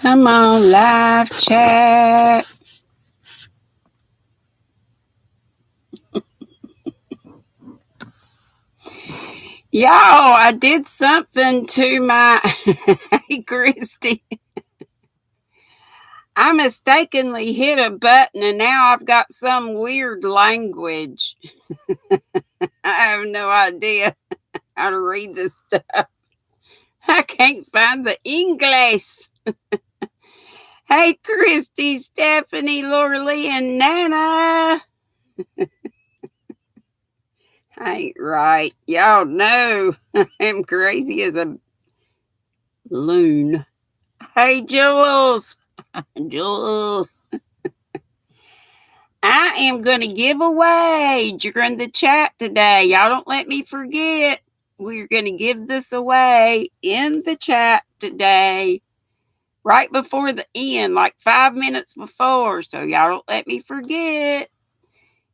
Come on, live chat. Y'all, I did something to my. Hey, Christy. I mistakenly hit a button and now I've got some weird language. I have no idea how to read this stuff. I can't find the English. Hey, Christy, Stephanie, Laura Lee, and Nana. I ain't right. Y'all know I'm crazy as a loon. Hey, Jules. Jules. I am going to give away during the chat today. Y'all don't let me forget. We're going to give this away in the chat today, right before the end, like 5 minutes before. So y'all don't let me forget.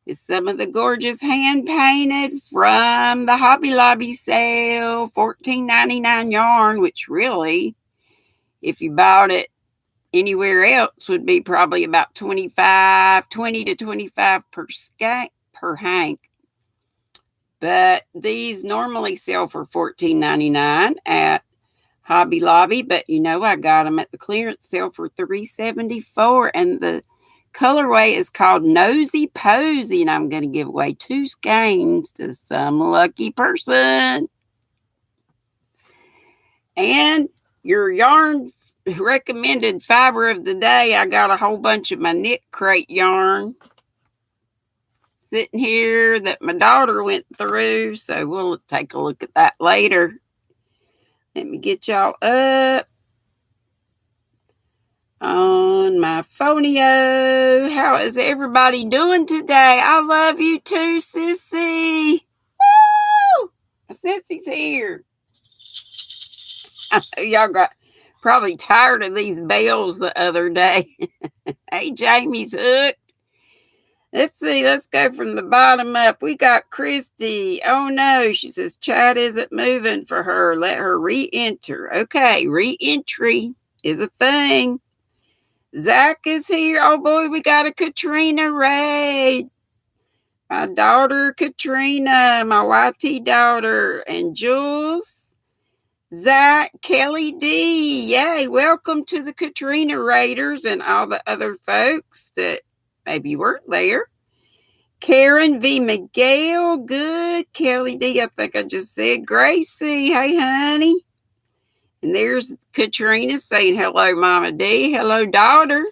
It's some of the gorgeous hand painted from the Hobby Lobby sale, $14.99 yarn, which really, if you bought it anywhere else, would be probably about 20 to 25 per hank. But these normally sell for $14.99 at Hobby Lobby. But you know, I got them at the clearance sale for $3.74, and the colorway is called Nosy Posy, and I'm going to give away 2 skeins to some lucky person. And your yarn recommended fiber of the day, I got a whole bunch of my knit crate yarn sitting here that my daughter went through, so we'll take a look at that later. Let me get y'all up on my phoneo. How is everybody doing today? I love you too, Sissy. Woo! Sissy's here. Y'all got probably tired of these bells the other day. Hey, Jamie's hooked. Let's see. Let's go from the bottom up. We got Christy. Oh, no. She says chat isn't moving for her. Let her re-enter. Okay. Re-entry is a thing. Zach is here. Oh, boy. We got a Katrina Ray. My daughter, Katrina. My YT daughter. And Jules. Zach, Kelly D. Yay. Welcome to the Katrina Raiders and all the other folks that maybe weren't there. Karen V. Miguel, good. Kelly D, I think I just said. Gracie, hey, honey. And there's Katrina saying, hello, Mama D. Hello, daughter.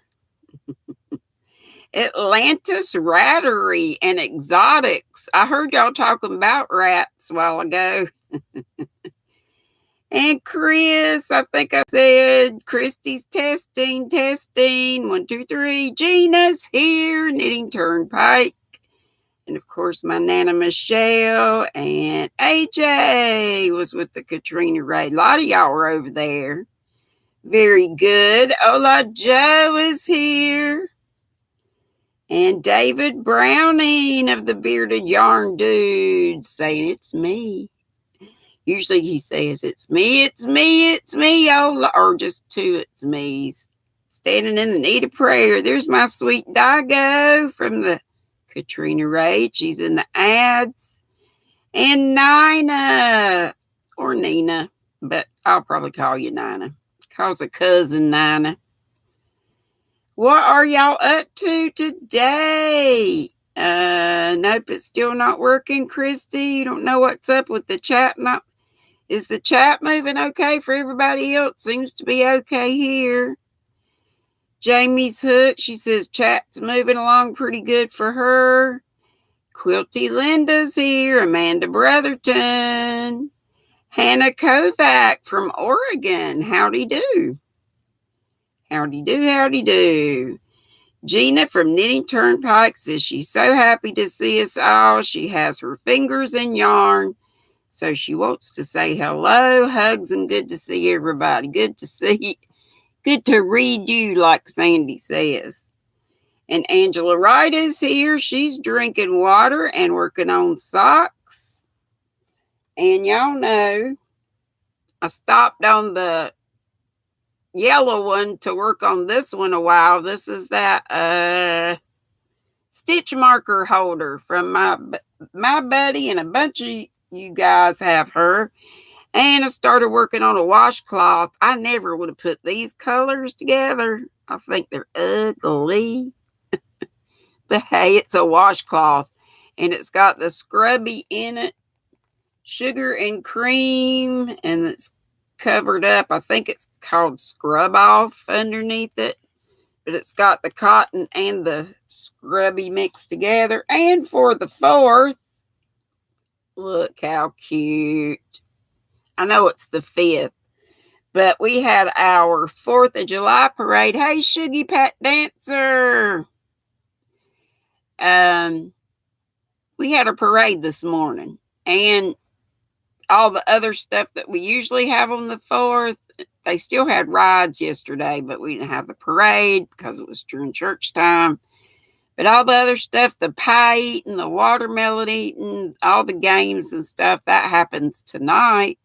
Atlantis Rattery and Exotics. I heard y'all talking about rats a while ago. And Chris, I think I said, Christy's testing. 1, 2, 3. Gina's here, Knitting Turnpike. And of course, my Nana Michelle and AJ was with the Katrina Ray. A lot of y'all were over there. Very good. Ola Joe is here. And David Browning of the Bearded Yarn Dudes saying, it's me. Usually he says, it's me, Ola, or just 2 it's me's. Standing in the need of prayer. There's my sweet Dago from the Katrina Ray. She's in the ads. And Nina, or Nina, but I'll probably call you Nina. Calls a cousin Nina. What are y'all up to today? Nope, it's still not working, Christy. You don't know what's up with the chat. Is the chat moving okay for everybody else? Seems to be okay here. Jamie's hooked. She says chat's moving along pretty good for her. Quilty Linda's here. Amanda Brotherton. Hannah Kovac from Oregon. Howdy do. Howdy do, howdy do. Gina from Knitting Turnpike says she's so happy to see us all. She has her fingers in yarn. So she wants to say hello, hugs, and good to see everybody. Good to see. Good to read you, like Sandy says. And Angela Wright is here. She's drinking water and working on socks. And y'all know, I stopped on the yellow one to work on this one a while. This is that stitch marker holder from my buddy, and a bunch of you guys have her. And I started working on a washcloth. I never would have put these colors together. I think they're ugly. But hey, it's a washcloth. And it's got the scrubby in it, sugar and cream, and it's covered up. I think it's called Scrub Off underneath it. But it's got the cotton and the scrubby mixed together. And for the 4th, look how cute. I know it's the 5th, but we had our 4th of July parade. Hey, Shuggy Pat Dancer. We had a parade this morning, and all the other stuff that we usually have on the 4th, they still had rides yesterday, but we didn't have the parade because it was during church time. But all the other stuff, the pie eating, the watermelon eating, all the games and stuff, that happens tonight.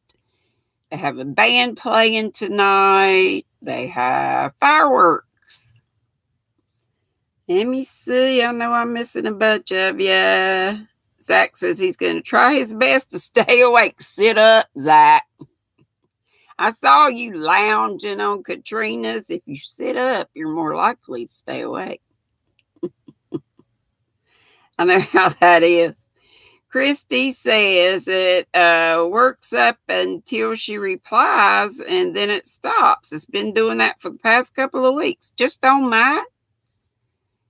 They have a band playing tonight. They have fireworks. Let me see. I know I'm missing a bunch of you. Zach says he's going to try his best to stay awake. Sit up, Zach. I saw you lounging on Katrina's. If you sit up, you're more likely to stay awake. I know how that is. Christy says it works up until she replies, and then it stops. It's been doing that for the past couple of weeks. Just on mine?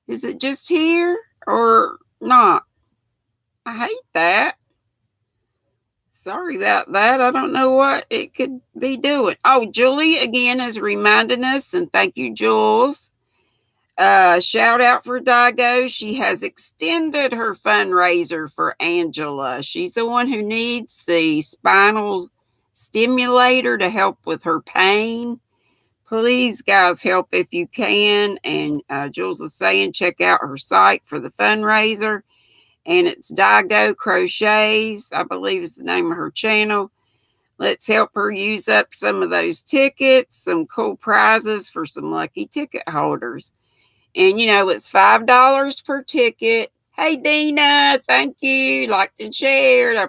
Is it just here or not? I hate that. Sorry about that. I don't know what it could be doing. Oh, Julie again is reminding us, and thank you, Jules. Shout out for Digo. She has extended her fundraiser for Angela. She's the one who needs the spinal stimulator to help with her pain. Please, guys, help if you can. And Jules is saying check out her site for the fundraiser. And it's Digo Crochets, I believe is the name of her channel. Let's help her use up some of those tickets, some cool prizes for some lucky ticket holders. And, you know, it's $5 per ticket. Hey, Dina, thank you. Liked and shared. I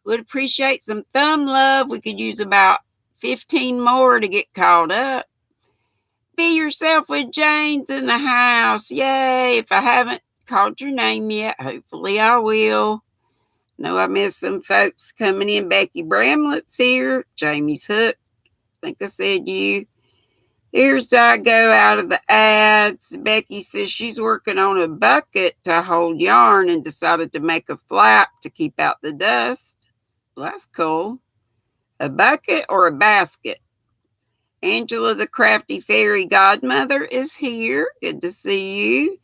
would appreciate some thumb love. We could use about 15 more to get caught up. Be yourself with Jane's in the house. Yay. If I haven't called your name yet, hopefully I will. Know I missed some folks coming in. Becky Bramlett's here. Jamie's Hook. I think I said you. Here's I go out of the ads. Becky says she's working on a bucket to hold yarn and decided to make a flap to keep out the dust. Well, that's cool. A bucket or a basket? Angela, the crafty fairy godmother, is here. Good to see you.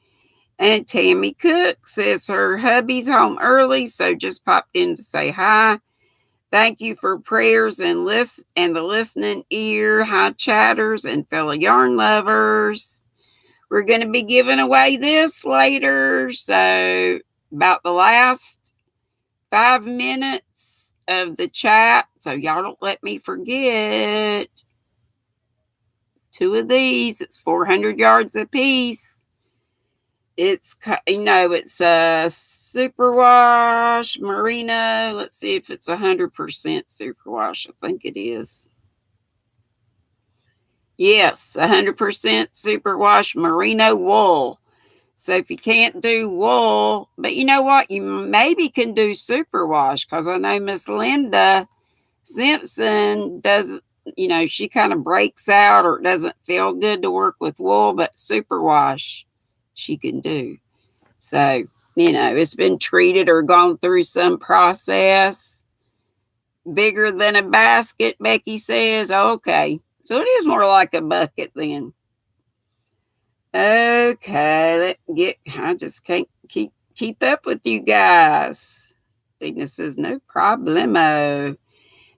And Tammy Cook says her hubby's home early, so just popped in to say hi. Thank you for prayers and the listening ear. Hi, chatters and fellow yarn lovers. We're going to be giving away this later. So about the last 5 minutes of the chat. So y'all don't let me forget. 2 of these. It's 400 yards a piece. It's, it's a superwash merino. Let's see if it's 100% superwash. I think it is. Yes, 100% superwash merino wool. So if you can't do wool, but you know what? You maybe can do superwash, because I know Miss Linda Simpson doesn't, she kind of breaks out or it doesn't feel good to work with wool, but superwash she can do. So, it's been treated or gone through some process. Bigger than a basket, Becky says. Okay. So it is more like a bucket then. Okay, I just can't keep up with you guys. Dina says, no problemo.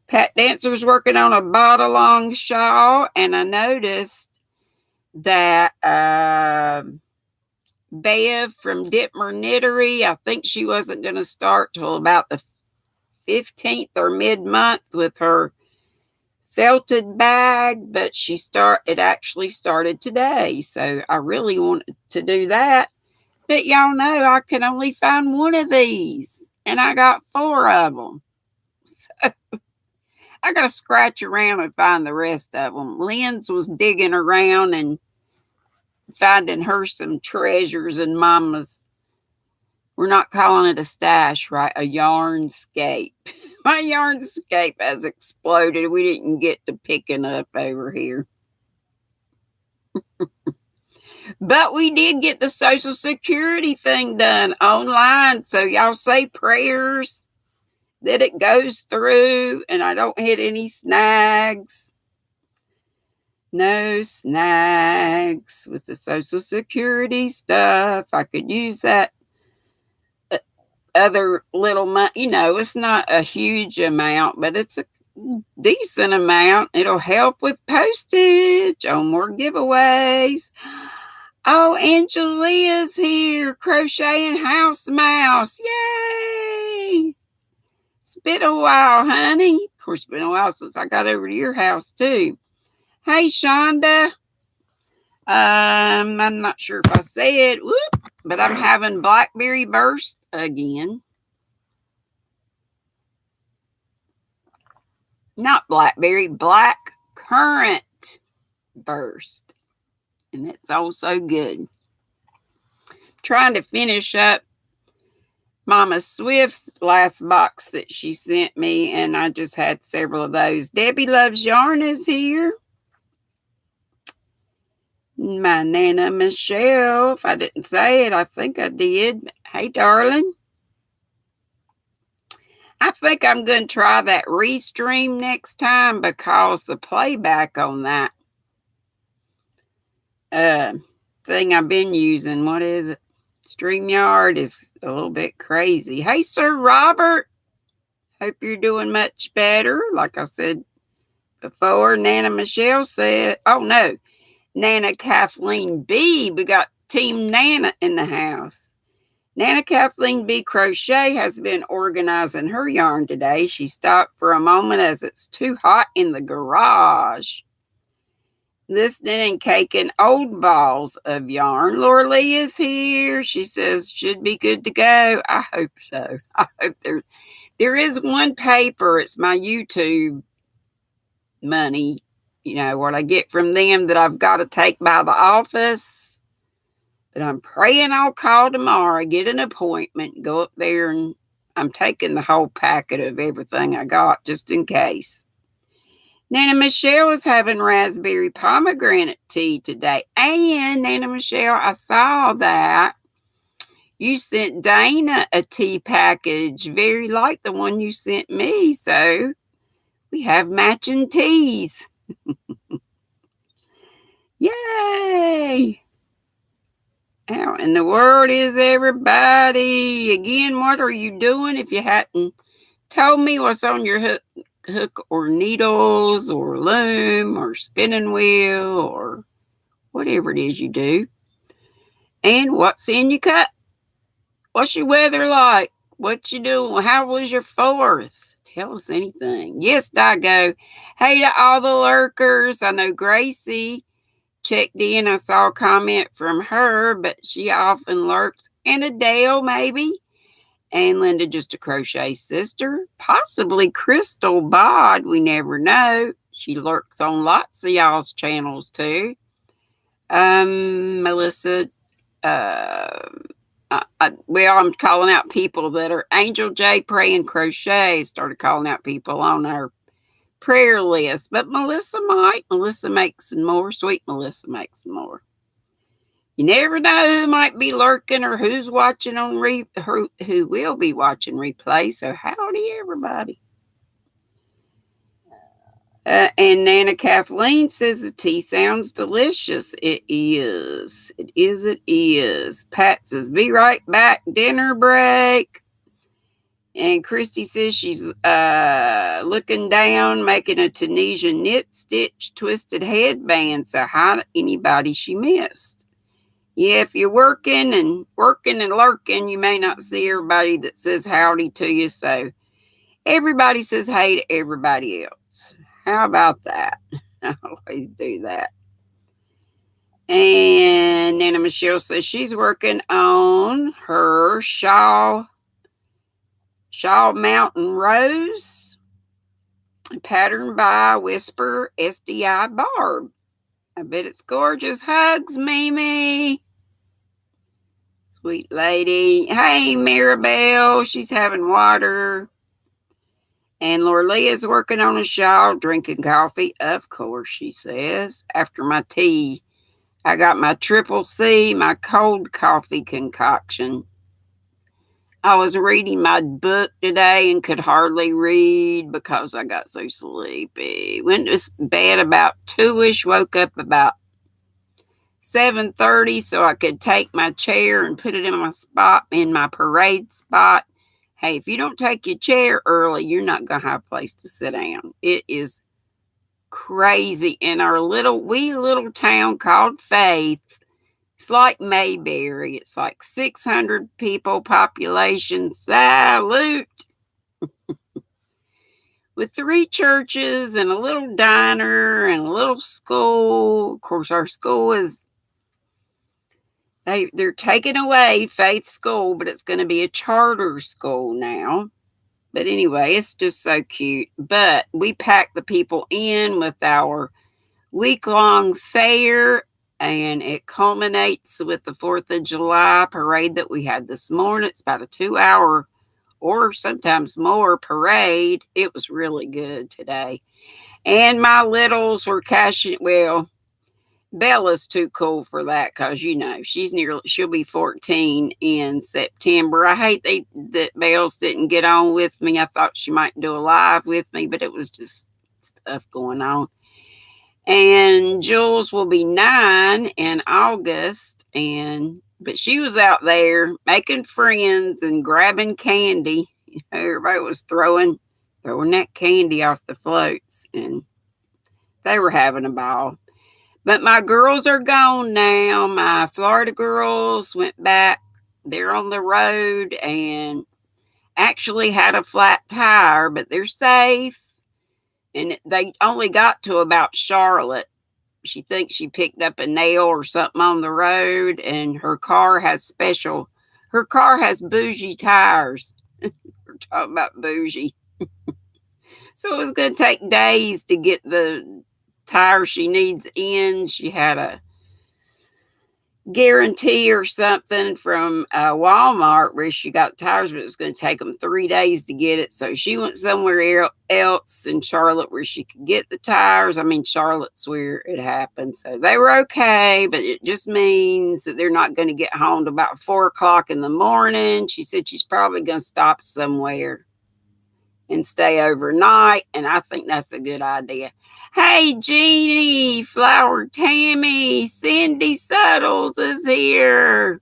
Pat Dancer's working on a bottle-long shawl, and I noticed that Bev from Ditmer Knittery, I think she wasn't going to start till about the 15th or mid-month with her felted bag, but it actually started today. So I really wanted to do that. But y'all know I can only find one of these, and I got 4 of them. So I got to scratch around and find the rest of them. Lynn's was digging around and finding her some treasures in Mama's. We're not calling it a stash, right? A yarnscape. My yarnscape has exploded. We didn't get to picking up over here. But we did get the Social Security thing done online. So y'all say prayers that it goes through and I don't hit any snags. No snags with the Social Security stuff. I could use that other little money. It's not a huge amount, but it's a decent amount. It'll help with postage on more giveaways. Oh, Angelia's here, crocheting house mouse. Yay! It's been a while, honey. Of course, it's been a while since I got over to your house, too. Hey, Shonda. I'm not sure if I said, but I'm having blackberry burst again. Not blackberry, black currant burst. And it's also good. Trying to finish up Mama Swift's last box that she sent me, and I just had several of those. Debbie Loves Yarn is here. My Nana Michelle, if I didn't say it, I think I did. Hey, darling. I think I'm going to try that Restream next time because the playback on that thing I've been using, what is it? StreamYard is a little bit crazy. Hey, Sir Robert. Hope you're doing much better. Like I said before, Nana Michelle said, oh no, Nana Kathleen B. We got Team Nana in the house. Nana Kathleen B. Crochet has been organizing her yarn today. She stopped for a moment as it's too hot in the garage. Listening and caking old balls of yarn. Laura Lee is here. She says should be good to go. I hope so. I hope there is one paper. It's my YouTube money, what I get from them that I've got to take by the office. But I'm praying I'll call tomorrow, get an appointment, go up there, and I'm taking the whole packet of everything I got just in case. Nana Michelle is having raspberry pomegranate tea today. And Nana Michelle, I saw that you sent Dana a tea package very like the one you sent me. So we have matching teas. Yay! How in the world is everybody? Again, what are you doing? If you hadn't told me what's on your hook or needles or loom or spinning wheel or whatever it is you do. And what's in your cup? What's your weather like? What you doing? How was your 4th? Tell us anything. Yes, Dago. Hey to all the lurkers. I know Gracie checked in. I saw a comment from her, but she often lurks. And Adele, maybe. And Linda, just a crochet sister. Possibly Crystal Bod. We never know. She lurks on lots of y'all's channels, too. Melissa. I'm calling out people that are Angel J. Pray and Crochet. Started calling out people on our prayer list. But Melissa might. Melissa makes some more. Sweet Melissa makes some more. You never know who might be lurking or who's watching on who will be watching replay. So howdy, everybody. And Nana Kathleen says the tea sounds delicious. It is. It is. It is. Pat says, be right back. Dinner break. And Christy says she's looking down, making a Tunisian knit stitch twisted headband. So hi to anybody she missed. Yeah, if you're working and lurking, you may not see everybody that says howdy to you. So everybody says hey to everybody else. How about that? I always do that. And Nana Michelle says she's working on her Shaw Mountain Rose, patterned by Whisper SDI Barb. I bet it's gorgeous. Hugs, Mimi. Sweet lady. Hey, Maribel. She's having water. And Lorlea's working on a shawl, drinking coffee. Of course, she says. After my tea, I got my Triple C, my cold coffee concoction. I was reading my book today and could hardly read because I got so sleepy. Went to bed about 2ish, woke up about 7:30 so I could take my chair and put it in my parade spot. Hey, if you don't take your chair early, you're not going to have a place to sit down. It is crazy in our wee little town called Faith. It's like Mayberry. It's like 600 people population. Salute. With 3 churches and a little diner and a little school. Of course, our school is, they're taking away Faith School, but it's going to be a charter school now. But anyway, it's just so cute. But we pack the people in with our week-long fair, and it culminates with the 4th of July parade that we had this morning. It's about a 2-hour or sometimes more parade. It was really good today. And my littles were cashing, well, Bella's too cool for that because, she'll be 14 in September. I hate that Bells didn't get on with me. I thought she might do a live with me, but it was just stuff going on. And Jules will be 9 in August, but she was out there making friends and grabbing candy. Everybody was throwing that candy off the floats, and they were having a ball. But my girls are gone now. My Florida girls went back. They're on the road and actually had a flat tire, but they're safe. And they only got to about Charlotte. She thinks she picked up a nail or something on the road, and her car has bougie tires. We're talking about bougie. So it was going to take days to get the tire she needs in. She had a guarantee or something from Walmart where she got tires, but it was going to take them 3 days to get it. So she went somewhere else in Charlotte where she could get the tires. I mean, Charlotte's where it happened. So they were okay, but it just means that they're not going to get home to about 4 o'clock in the morning. She said she's probably going to stop somewhere and stay overnight, and I think that's a good idea. Hey, Jeannie, Flower Tammy, Cindy Suttles is here.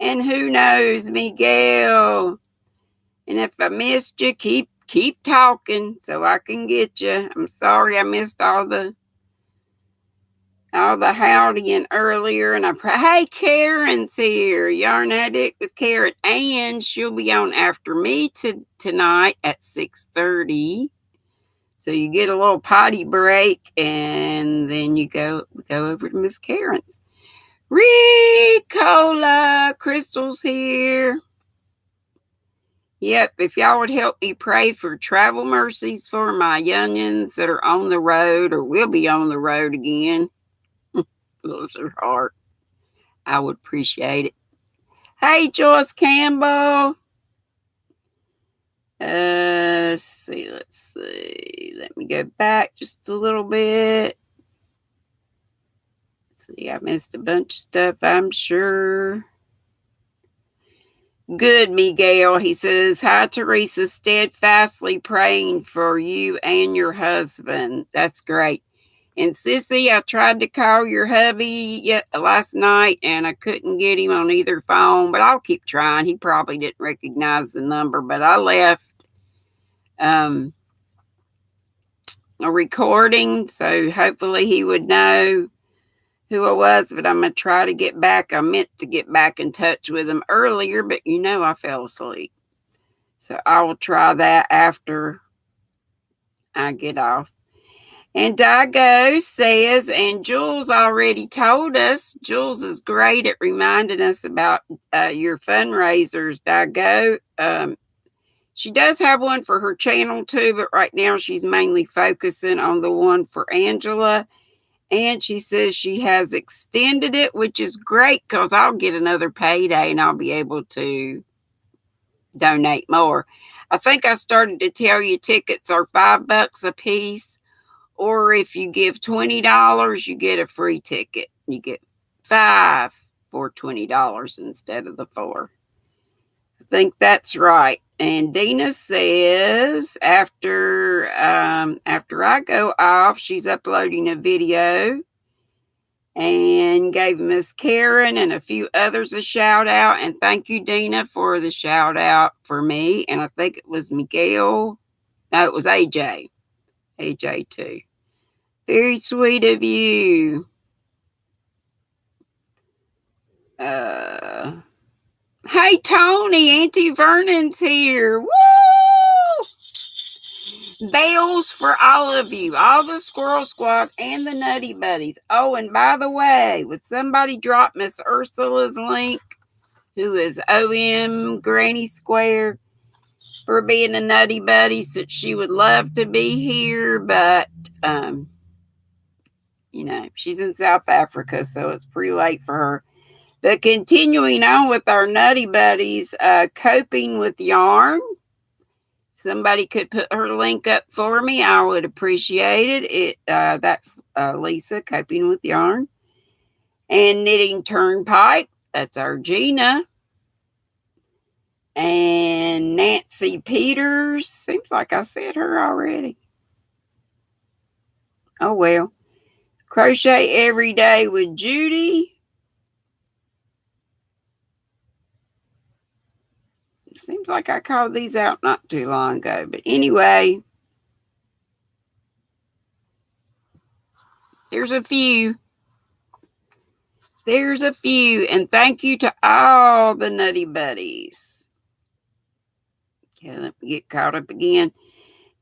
And who knows, Miguel. And if I missed you, keep talking so I can get you. I'm sorry I missed all the howdying earlier. And hey, Karen's here. Yarn Addict with Karen. And she'll be on after me tonight at 6:30. So you get a little potty break, and then we go over to Miss Karen's. Ricola, Crystal's here. Yep, if y'all would help me pray for travel mercies for my youngins that are on the road or will be on the road again. Bless her heart. I would appreciate it. Hey, Joyce Campbell. Let's see. Let me go back just a little bit. See, I missed a bunch of stuff, I'm sure. Good, Miguel. He says, hi, Teresa, steadfastly praying for you and your husband. That's great. And Sissy, I tried to call your hubby last night, and I couldn't get him on either phone, but I'll keep trying. He probably didn't recognize the number, but I left a recording, so hopefully he would know who I was, but I'm going to try to get back. I meant to get back in touch with him earlier, but I fell asleep. So I will try that after I get off. And Dago says, and Jules already told us, Jules is great at reminding us about your fundraisers, Dago. She does have one for her channel too, but right now she's mainly focusing on the one for Angela. And she says she has extended it, which is great because I'll get another payday and I'll be able to donate more. I think I started to tell you tickets are $5 a piece, or if you give $20, you get a free ticket. You get 5 for $20 instead of the 4. I think that's right. And Dina says after I go off, she's uploading a video, and gave Miss Karen and a few others a shout out. And thank you, Dina, for the shout out for me. And I think it was Miguel. No, it was AJ. AJ too. Very sweet of you. Hey, Tony, Auntie Vernon's here. Woo! Bells for all of you, all the Squirrel Squad and the Nutty Buddies. Oh, and by the way, would somebody drop Miss Ursula's link, who is OM Granny Square, for being a Nutty Buddy, since she would love to be here, but, she's in South Africa, so it's pretty late for her. But continuing on with our Nutty Buddies, coping with yarn. Somebody could put her link up for me, I would appreciate it. That's Lisa, coping with yarn. And Knitting Turnpike, that's our Gina. And Nancy Peters, seems like I said her already. Oh well. Crochet Every Day with Judy. Seems like I called these out not too long ago. But anyway, there's a few. There's a few. And thank you to all the Nutty Buddies. Okay, let me get caught up again.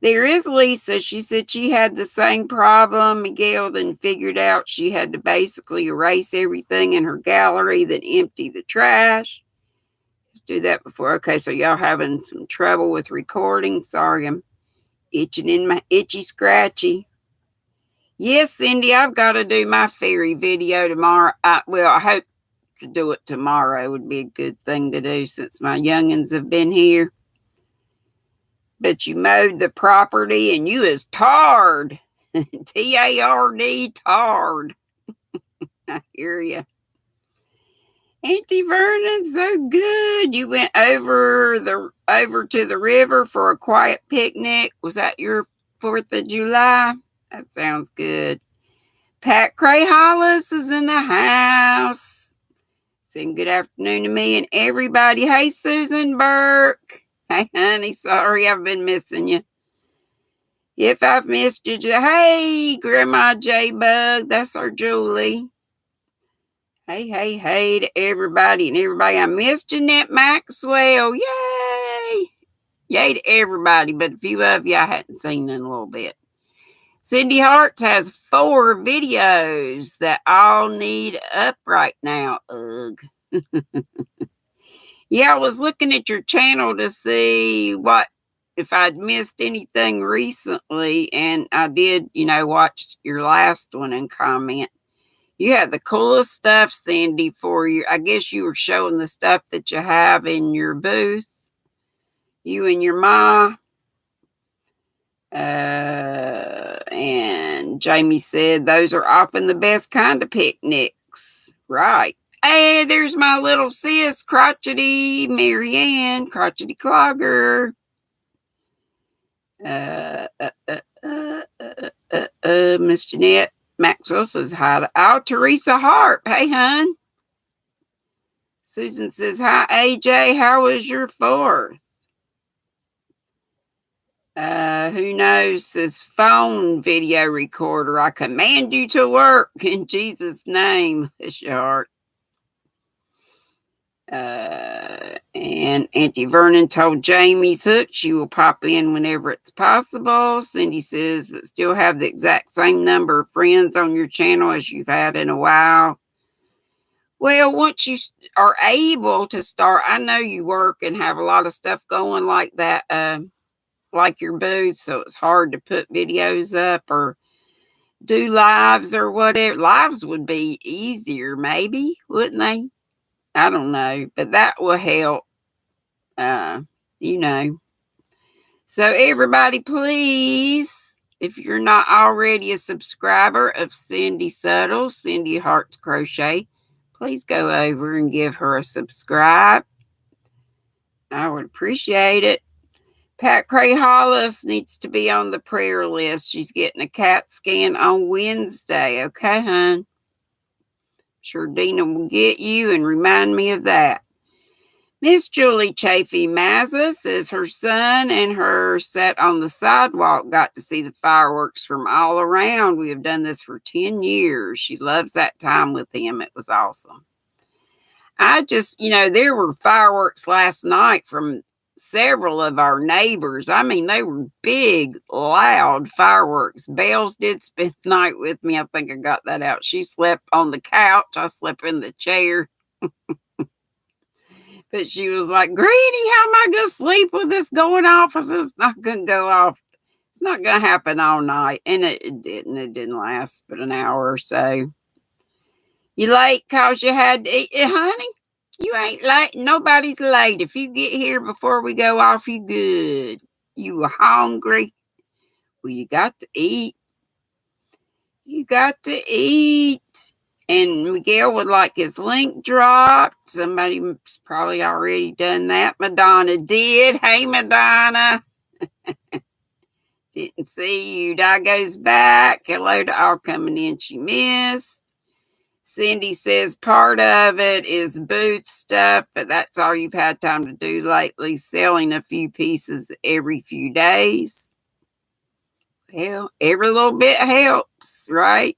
There is Lisa. She said she had the same problem. Miguel then figured out she had to basically erase everything in her gallery, then empty the trash. Do that before. Okay, so y'all having some trouble with recording. Sorry, I'm itching in my itchy scratchy. Yes, Cindy, I've got to do my fairy video tomorrow. I hope to do it tomorrow. It would be a good thing to do since my youngins have been here. But you mowed the property and you is tarred. T-A-R-D, tarred. I hear you. Auntie Vernon, so good. You went over to the river for a quiet picnic. Was that your 4th of July? That sounds good. Pat Cray Hollis is in the house. Saying good afternoon to me and everybody. Hey, Susan Burke. Hey, honey, sorry I've been missing you. If I've missed you, hey, Grandma J-Bug, that's our Julie. Hey to everybody and everybody. I missed Jeanette Maxwell. Yay! Yay to everybody, but a few of you I hadn't seen in a little bit. Cindy Hartz has 4 videos that all need up right now. Ugh. Yeah, I was looking at your channel to see if I'd missed anything recently, and I did, watch your last one and comment. You had the coolest stuff, Cindy, for you. I guess you were showing the stuff that you have in your booth. You and your ma. And Jamie said those are often the best kind of picnics. Right. Hey, there's my little sis, Crotchety Marianne, Crotchety Clogger. Miss Jeanette Maxwell says hi to Teresa Harp. Hey, hun. Susan says, hi, AJ. How was your 4th? Who knows? Says phone video recorder. I command you to work in Jesus' name. Bless your heart. And Auntie Vernon told Jamie's hook she will pop in whenever it's possible. Cindy says, but still have the exact same number of friends on your channel as you've had in a while. Well, once you are able to start, I know you work and have a lot of stuff going like that, like your booth, so it's hard to put videos up or do lives or whatever. Lives would be easier, maybe, wouldn't they? I don't know, but that will help, you know. So, everybody, please, if you're not already a subscriber of Cindy Subtle, Cindy Hearts Crochet, please go over and give her a subscribe. I would appreciate it. Pat Cray Hollis needs to be on the prayer list. She's getting a CAT scan on Wednesday. Okay, hon? Sure Dina will get you and remind me of that. Miss Julie Chafee Mazza says her son and her sat on the sidewalk got to see the fireworks from all around. We have done this for 10 years. She loves that time with him. It was awesome. I just, there were fireworks last night from several of our neighbors. I mean, they were big, loud fireworks. Bells did spend the night with me. I think I got that out. She slept on the couch. I slept in the chair. But she was like, Granny, how am I going to sleep with this going off? I said, it's not going to go off. It's not going to happen all night. And it didn't. It didn't last but an hour or so. You late because you had to eat? Honey, you ain't late. Nobody's late. If you get here before we go off, you good. You were hungry. Well, you got to eat. You got to eat. And Miguel would like his link dropped. Somebody's probably already done that. Madonna did. Hey, Madonna. Didn't see you. Di goes back. Hello to all coming in she missed. Cindy says part of it is booth stuff, but that's all you've had time to do lately, selling a few pieces every few days. Well, every little bit helps, right?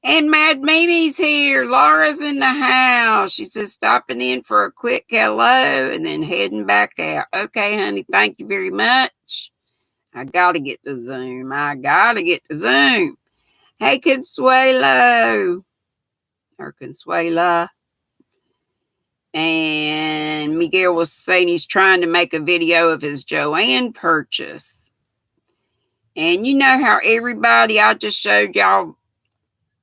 And Mad Mimi's here. Laura's in the house. She says, stopping in for a quick hello and then heading back out. Okay, honey, thank you very much. I got to get to Zoom. Hey, Consuelo. Or Consuela. And Miguel was saying he's trying to make a video of his Joann purchase. And you know how everybody, I just showed y'all,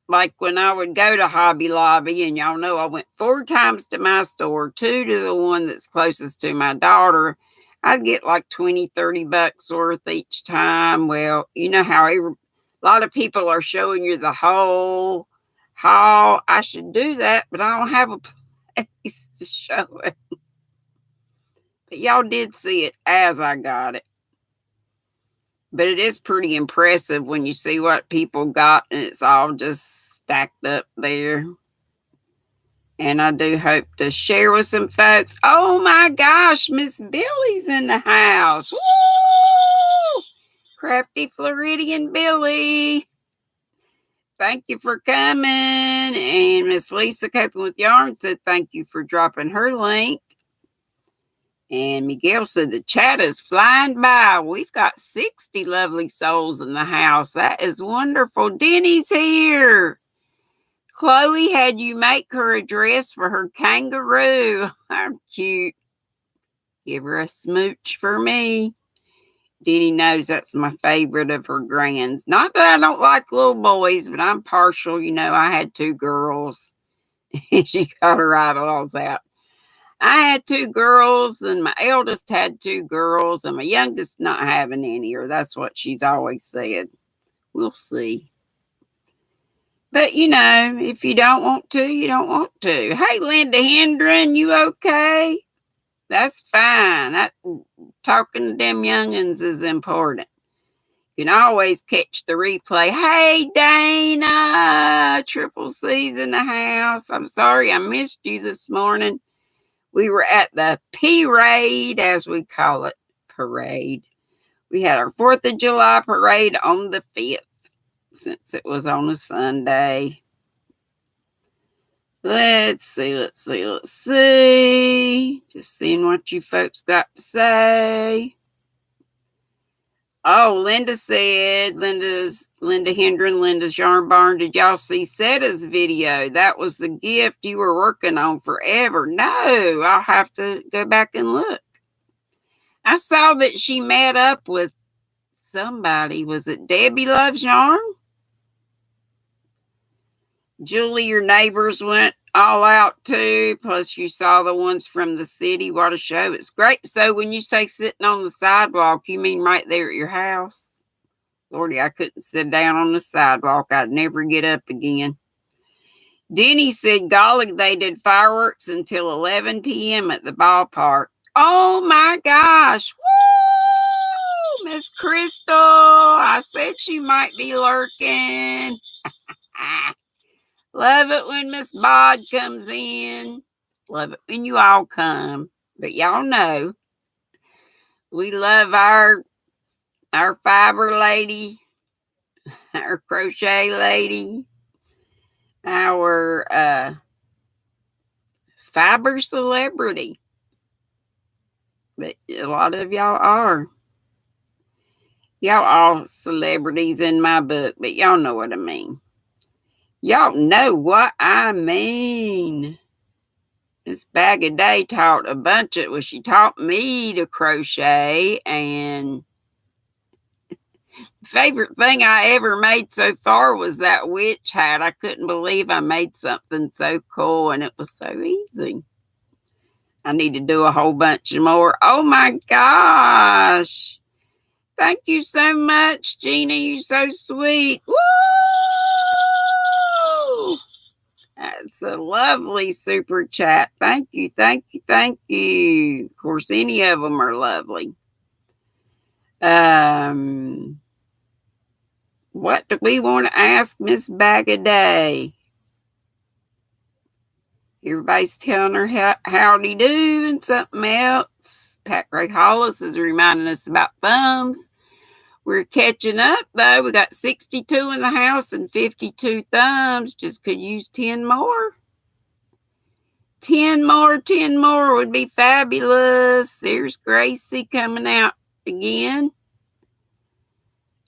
like when I would go to Hobby Lobby, and y'all know I went 4 times to my store, 2 to the one that's closest to my daughter. I'd get like $20-$30 worth each time. Well, you know how a lot of people are showing you the whole haul. I should do that, but I don't have a place to show it. But y'all did see it as I got it. But it is pretty impressive when you see what people got and it's all just stacked up there. And I do hope to share with some folks. Oh my gosh, Miss Billy's in the house. Woo! Crafty Floridian Billy. Thank you for coming. And Miss Lisa Coping with Yarn said thank you for dropping her link. And Miguel said the chat is flying by. We've got 60 lovely souls in the house. That is wonderful. Denny's here. Chloe had you make her a dress for her kangaroo. How cute. Give her a smooch for me. Denny knows that's my favorite of her grands. Not that I don't like little boys, but I'm partial. I had 2 girls. She got her eyeballs out. I had 2 girls, and my eldest had 2 girls, and my youngest not having any, or that's what she's always said. We'll see. But, if you don't want to, you don't want to. Hey, Linda Hendren, you okay? That's fine. Talking to them youngins is important. You can always catch the replay. Hey, Dana, Triple C's in the house. I'm sorry I missed you this morning. We were at the P-Raid, as we call it, parade. We had our 4th of July parade on the 5th, since it was on a Sunday. Let's see. Just seeing what you folks got to say. Oh, Linda said, Linda Hendren, Linda's Yarn Barn. Did y'all see Setta's video? That was the gift you were working on forever. No, I'll have to go back and look. I saw that she met up with somebody. Was it Debbie Loves Yarn? Julie, your neighbors went all out too. Plus, you saw the ones from the city. What a show. It's great. So, when you say sitting on the sidewalk, you mean right there at your house? Lordy, I couldn't sit down on the sidewalk. I'd never get up again. Denny said, golly, they did fireworks until 11 p.m. at the ballpark. Oh my gosh. Woo! Miss Crystal. I said she might be lurking. Love it when Miss Bod comes in. Love it when you all come. But y'all know we love our fiber lady, our crochet lady, our fiber celebrity. But a lot of y'all are. Y'all all celebrities in my book, but y'all know what I mean. Y'all know what I mean. This Bag of Day taught a bunch of, well, she taught me to crochet, and favorite thing I ever made so far was that witch hat. I couldn't believe I made something so cool, and it was so easy. I need to do a whole bunch more. Oh my gosh. Thank you so much, Gina. You're so sweet. Woo! That's a lovely super chat. Thank you, thank you, thank you. Of course, any of them are lovely. What do we want to ask Miss Bag a Day? Everybody's telling her howdy do and something else. Pat Gray Hollis is reminding us about thumbs. We're catching up, though. We got 62 in the house and 52 thumbs. Just could use 10 more. 10 more would be fabulous. There's Gracie coming out again.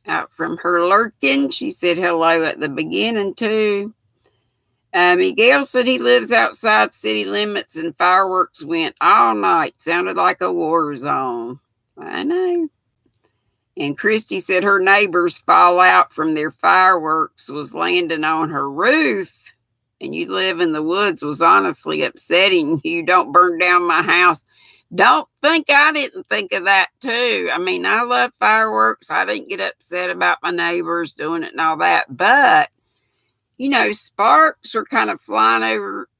Out from her lurking. She said hello at the beginning, too. Miguel said he lives outside city limits and fireworks went all night. Sounded like a war zone. I know. And Christy said her neighbor's fallout from their fireworks was landing on her roof. And you live in the woods was honestly upsetting. You don't burn down my house. Don't think I didn't think of that too. I mean, I love fireworks. I didn't get upset about my neighbors doing it and all that. But you know, sparks were kind of flying over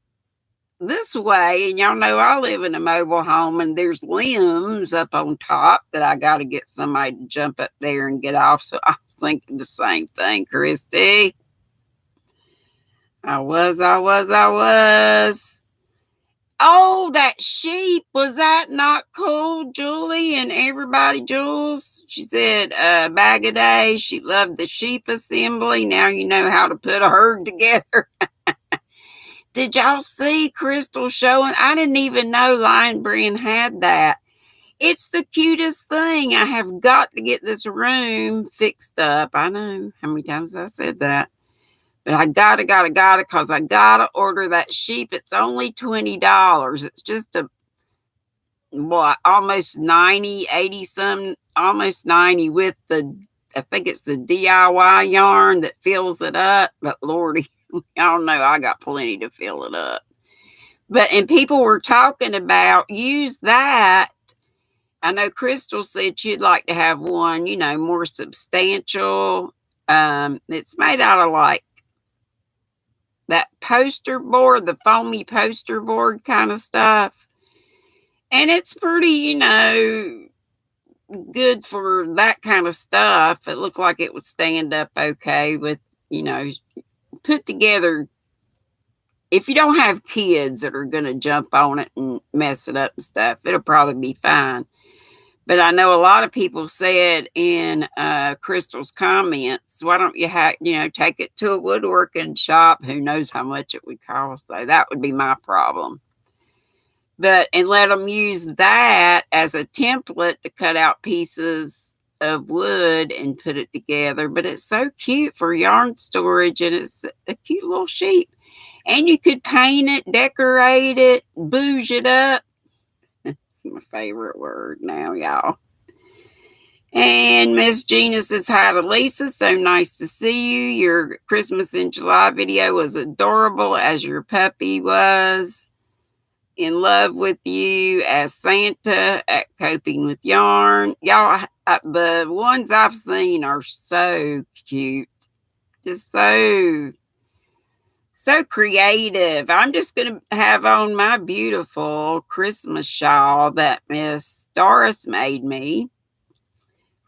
this way. And y'all know I live in a mobile home and there's limbs up on top that I got to get somebody to jump up there and get off. So I was thinking the same thing, Christy. I was. Oh, that sheep. Was that not cool, Julie and everybody, Jules? She said, Bag a Day. She loved the sheep assembly. Now you know how to put a herd together. Did y'all see Crystal showing? I didn't even know Lion Brand had that. It's the cutest thing. I have got to get this room fixed up. I know how many times I said that. But I gotta, because I gotta order that sheep. It's only $20. It's just almost 90, 80 some, almost 90 with I think it's the DIY yarn that fills it up. But Lordy, y'all know I got plenty to fill it up. And people were talking about use that. I know Crystal said she'd like to have one, more substantial. It's made out of like that poster board, the foamy poster board kind of stuff. And it's pretty, good for that kind of stuff. It looked like it would stand up okay with, put together. If you don't have kids that are going to jump on it and mess it up and stuff, it'll probably be fine. But I know a lot of people said in Crystal's comments, why don't you take it to a woodworking shop? Who knows how much it would cost? So that would be my problem. And let them use that as a template to cut out pieces of wood and put it together. But it's so cute for yarn storage, and it's a cute little sheep. And you could paint it, decorate it, bouge it up. That's my favorite word now, y'all. And Miss Gina says, hi to Lisa. So nice to see you. Your Christmas in July video was adorable, as your puppy was. In love with you as Santa at Coping with Yarn. Y'all, the ones I've seen are so cute. Just so creative. I'm just going to have on my beautiful Christmas shawl that Miss Doris made me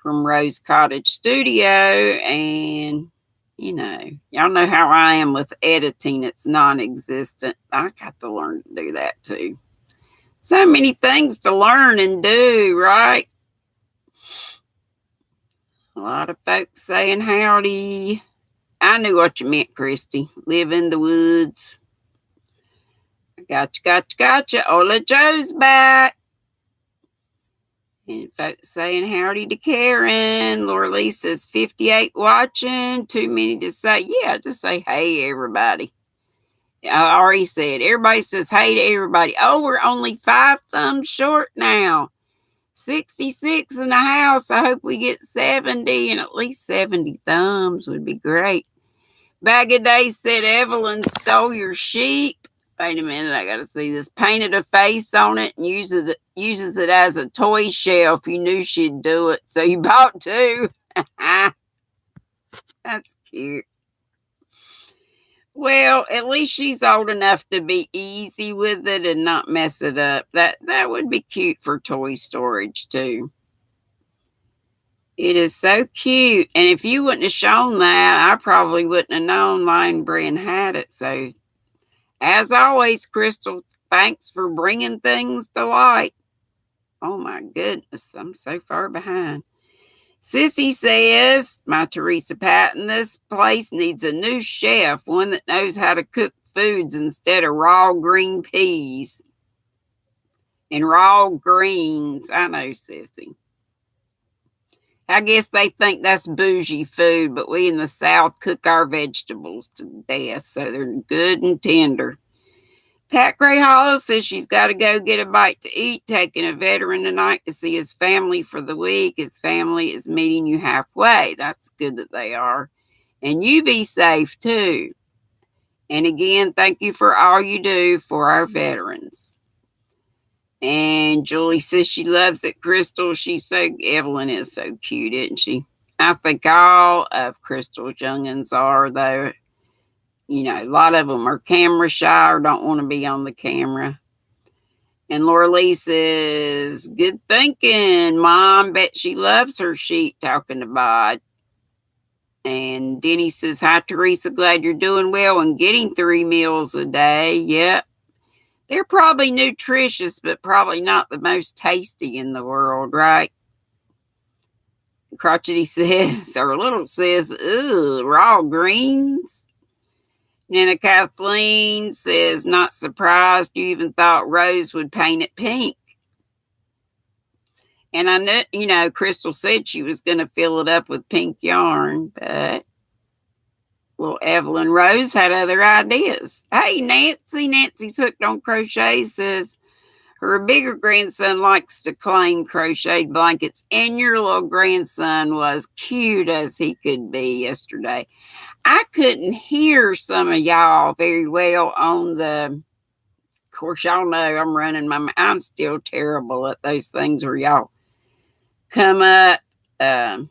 from Rose Cottage Studio. And, y'all know how I am with editing. It's non-existent. I got to learn to do that too. So many things to learn and do, right? A lot of folks saying howdy. I knew what you meant, Christy. Live in the woods. Gotcha. Ola Joe's back. And folks saying howdy to Karen. Laura Lee says 58 watching. Too many to say. Yeah, just say hey, everybody. I already said, everybody says hey to everybody. Oh, we're only 5 thumbs short now. 66 in the house. I hope we get 70, and at least 70 thumbs would be great. Bag of Day said, Evelyn stole your sheep. Wait a minute, I gotta see this. Painted a face on it and uses it as a toy shelf. You knew she'd do it, so you bought 2. That's cute. Well, at least she's old enough to be easy with it and not mess it up. That would be cute for toy storage too. It is so cute. And if you wouldn't have shown that, I probably wouldn't have known Lion Brand had it. So, as always, Crystal, thanks for bringing things to light. Oh my goodness, I'm so far behind. Sissy says, my Teresa Patton, this place needs a new chef, one that knows how to cook foods instead of raw green peas and raw greens. I know, Sissy. I guess they think that's bougie food, but we in the South cook our vegetables to death, so they're good and tender. Pat Gray Hollow says she's got to go get a bite to eat, taking a veteran tonight to see his family for the week. His family is meeting you halfway. That's good that they are. And you be safe too. And again, thank you for all you do for our veterans. And Julie says she loves it. Crystal, Evelyn is so cute, isn't she? I think all of Crystal's youngins are, though. A lot of them are camera shy or don't want to be on the camera. And Laura Lee says, good thinking, Mom. Bet she loves her sheep, talking to Bod. And Denny says, hi, Teresa. Glad you're doing well and getting 3 meals a day. Yep. They're probably nutritious, but probably not the most tasty in the world, right? Crotchety says, or Little says, ugh, raw greens. Nana Kathleen says, not surprised you even thought Rose would paint it pink. And I know, Crystal said she was going to fill it up with pink yarn, but little Evelyn Rose had other ideas. Hey, Nancy's hooked on crochet, says her bigger grandson likes to claim crocheted blankets, and your little grandson was cute as he could be yesterday. I couldn't hear some of y'all very well on of course, y'all know I'm still terrible at those things where y'all come up, on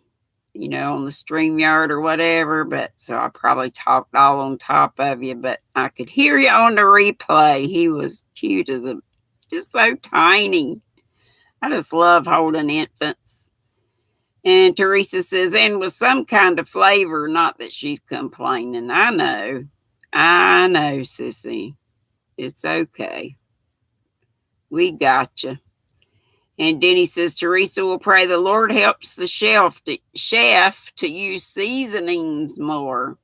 the StreamYard or whatever, but so I probably talked all on top of you, but I could hear you on the replay. He was cute just so tiny. I just love holding infants. And Teresa says, and with some kind of flavor, not that she's complaining. I know, Sissy. It's okay. We got you. And Denny says, Teresa will pray the Lord helps the chef to use seasonings more.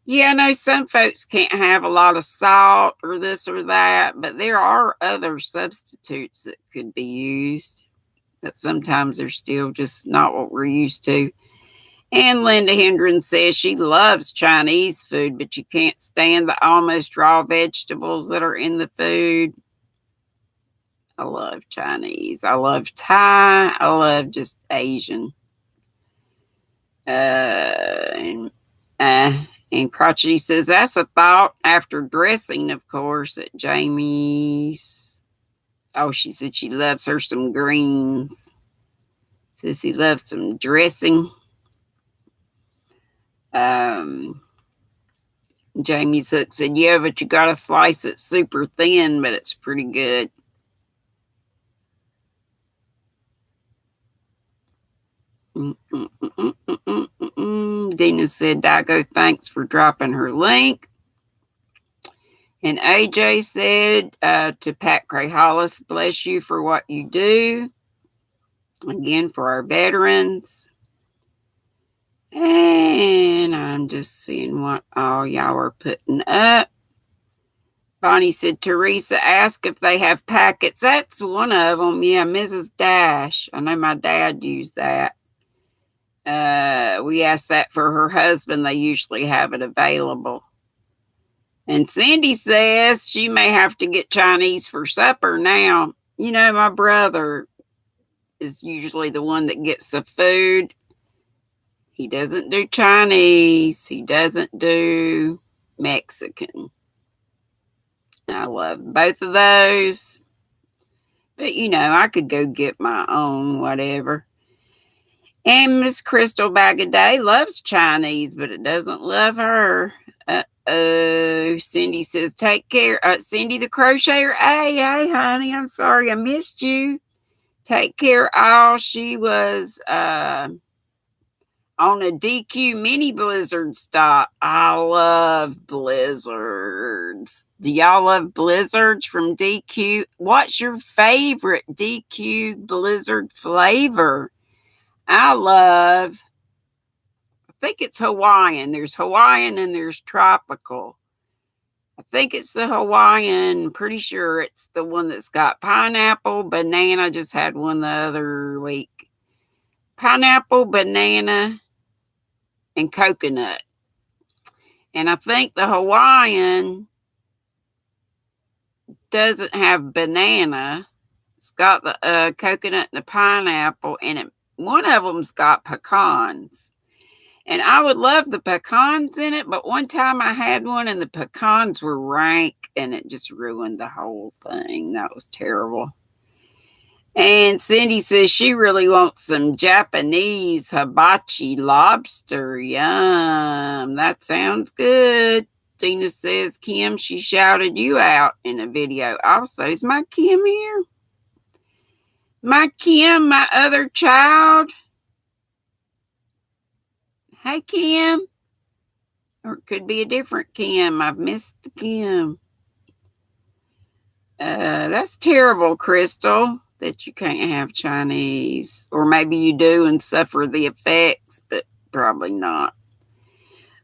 Yeah, I know some folks can't have a lot of salt or this or that, but there are other substitutes that could be used. But sometimes they're still just not what we're used to. And Linda Hendren says she loves Chinese food, but you can't stand the almost raw vegetables that are in the food. I love Chinese. I love Thai. I love just Asian. And Crotchety says, that's a thought after dressing, of course, at Jamie's. Oh, she said she loves her some greens. Says he loves some dressing. Jamie's Hook said, yeah, but you got to slice it super thin, but it's pretty good. Dina said, Dago, thanks for dropping her link. And AJ said to Pat Cray Hollis, bless you for what you do. Again, for our veterans. And I'm just seeing what all y'all are putting up. Bonnie said, Teresa, ask if they have packets. That's one of them. Yeah, Mrs. Dash. I know my dad used that. We asked that for her husband. They usually have it available. And Cindy says she may have to get Chinese for supper now. You know, my brother is usually the one that gets the food. He doesn't do Chinese. He doesn't do Mexican. I love both of those. But, you know, I could go get my own, whatever. And Miss Crystal Bagaday loves Chinese, but it doesn't love her. Cindy says, take care. Cindy the crocheter. Hey, honey, I'm sorry I missed you. Take care, all. She was on a DQ mini blizzard stop. I love blizzards. Do y'all love blizzards from DQ? What's your favorite DQ blizzard flavor? I think it's Hawaiian. There's Hawaiian and there's tropical. I think it's the Hawaiian. Pretty sure it's the one that's got pineapple, banana. Just had one the other week. Pineapple, banana, and coconut. And I think the Hawaiian doesn't have banana. It's got the coconut and the pineapple, and one of them's got pecans. And I would love the pecans in it, but one time I had one and the pecans were rank and it just ruined the whole thing. That was terrible. And Cindy says she really wants some Japanese hibachi lobster. Yum. That sounds good. Tina says, Kim, she shouted you out in a video. Also, is my Kim here? My Kim, my other child. Hey, Kim. Or it could be a different Kim. I've missed the Kim. That's terrible, Crystal, that you can't have Chinese. Or maybe you do and suffer the effects, but probably not.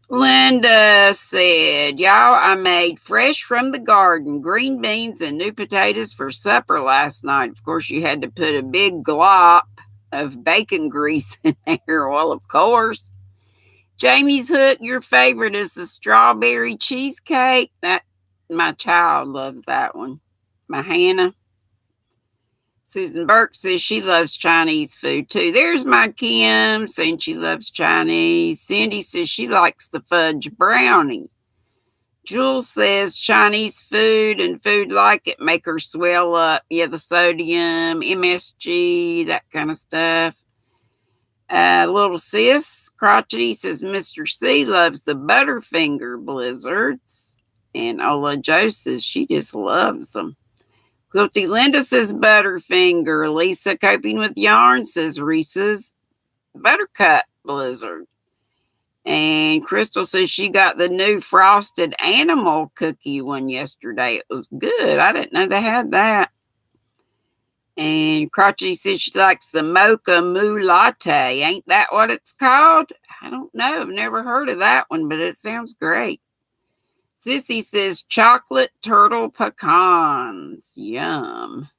Linda said, y'all, I made fresh from the garden green beans and new potatoes for supper last night. Of course, you had to put a big glop of bacon grease in there. Well, of course. Jamie's Hook, your favorite is the strawberry cheesecake. That my child loves that one. My Hannah. Susan Burke says she loves Chinese food too. There's my Kim saying she loves Chinese. Cindy says she likes the fudge brownie. Jules says Chinese food and food like it make her swell up. Yeah, the sodium, MSG, that kind of stuff. Little sis, Crotchety says Mr. C loves the Butterfinger blizzards. And Ola Jo says she just loves them. Quilty Linda says Butterfinger. Lisa Coping with Yarn says Reese's Buttercup blizzard. And Crystal says she got the new frosted animal cookie one yesterday. It was good. I didn't know they had that. And Crotchety says she likes the mocha moo latte. Ain't that what it's called? I don't know. I've never heard of that one, but it sounds great. Sissy says chocolate turtle pecans. Yum.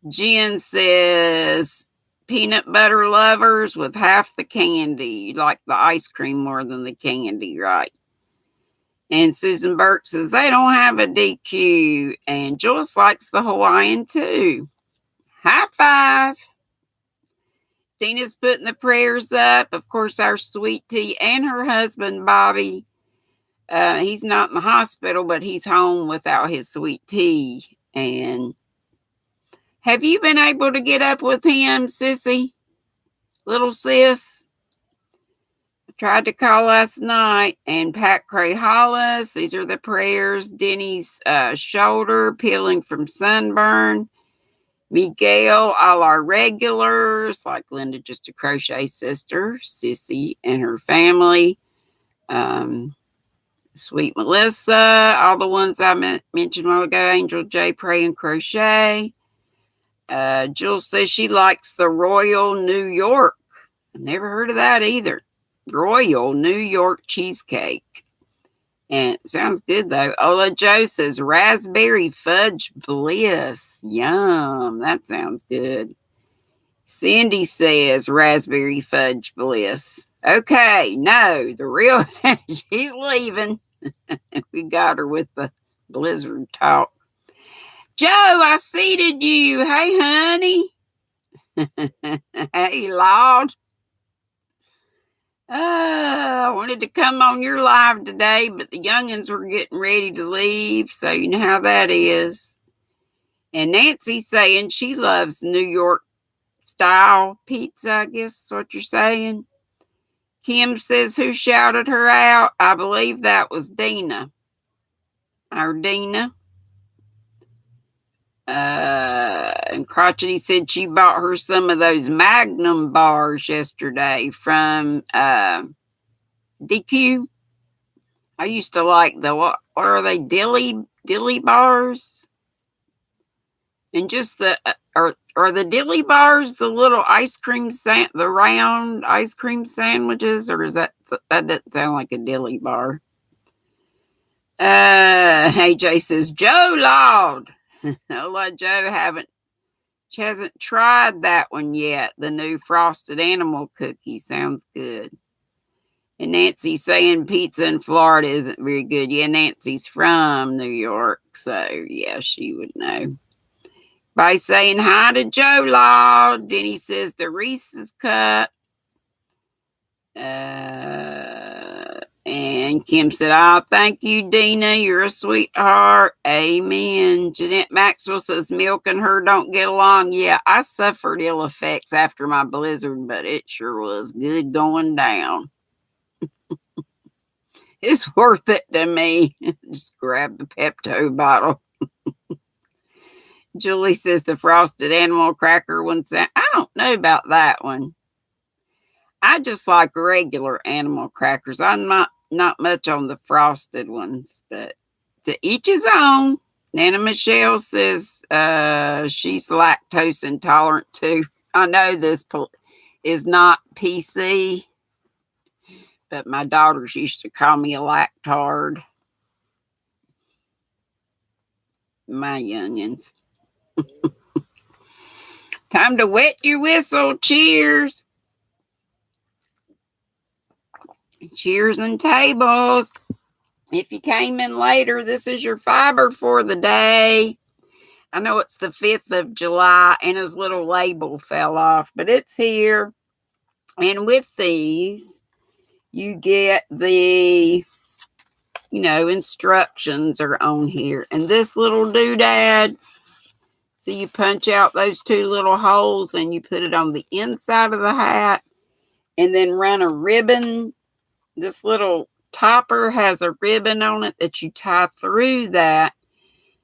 Jen says peanut butter lovers with half the candy. You like the ice cream more than the candy, right? And Susan Burke says they don't have a DQ. And Joyce likes the Hawaiian too. High five. Tina's putting the prayers up. Of course, our sweet tea and her husband, Bobby. He's not in the hospital, but he's home without his sweet tea. And have you been able to get up with him, Sissy? Little sis? I tried to call last night. And Pat Cray Hollis, these are the prayers. Denny's shoulder peeling from sunburn. Miguel, all our regulars, like Linda, just a crochet sister, Sissy and her family. Sweet Melissa, all the ones I mentioned a while ago. Angel J, Pray and Crochet. Jules says she likes the Royal New York. I've never heard of that either. Royal New York cheesecake. And it sounds good though. Ola Joe says raspberry fudge bliss. Yum. That sounds good. Cindy says raspberry fudge bliss. Okay, no, the real she's leaving. We got her with the blizzard talk. Joe, I seated you. Hey, honey. Hey, Lord. I wanted to come on your live today, but the youngins were getting ready to leave, so you know how that is. And Nancy's saying she loves New York style pizza, I guess is what you're saying. Kim says who shouted her out? I believe that was Dina. Our Dina. And Crotchety said she bought her some of those Magnum bars yesterday from DQ. I used to like the, what are they, dilly bars? And just the, are the dilly bars the little ice cream, the round ice cream sandwiches? Or is that doesn't sound like a dilly bar. AJ says, Joe Lord. Ola Joe hasn't tried that one yet. The new frosted animal cookie sounds good. And Nancy's saying pizza in Florida isn't very good. Yeah, Nancy's from New York, so yeah, she would know. By saying hi to Joe Law, Denny says the Reese's cup. And Kim said, oh, thank you, Dina. You're a sweetheart. Amen. Jeanette Maxwell says milk and her don't get along. Yeah, I suffered ill effects after my blizzard, but it sure was good going down. It's worth it to me. Just grab the Pepto bottle. Julie says the frosted animal cracker one. I don't know about that one. I just like regular animal crackers. I'm not much on the frosted ones, but to each his own. Nana Michelle says she's lactose intolerant too. I know this is not PC, but my daughters used to call me a lactard. My youngins. Time to wet your whistle. Cheers. Cheers and tables. If you came in later, this is your fiber for the day. I know it's the 5th of July and his little label fell off, but it's here. And with these, you get the, instructions are on here. And this little doodad, so you punch out those 2 little holes and you put it on the inside of the hat and then run a ribbon. This little topper has a ribbon on it that you tie through that.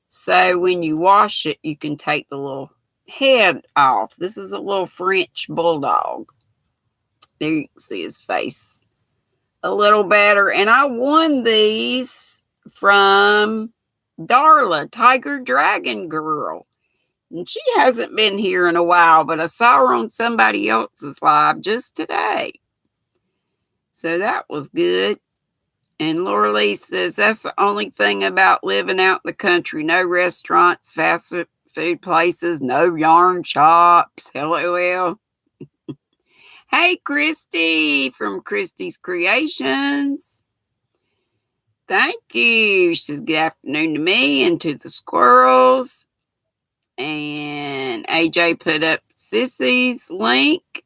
So when you wash it, you can take the little head off. This is a little French bulldog. There you can see his face a little better. And I won these from Darla, Tiger Dragon Girl. And she hasn't been here in a while, but I saw her on somebody else's live just today. So that was good. And Laura Lee says, that's the only thing about living out in the country. No restaurants, fast food places, no yarn shops. LOL. Hey, Christy from Christy's Creations. Thank you. She says, good afternoon to me and to the squirrels. And AJ put up Sissy's link.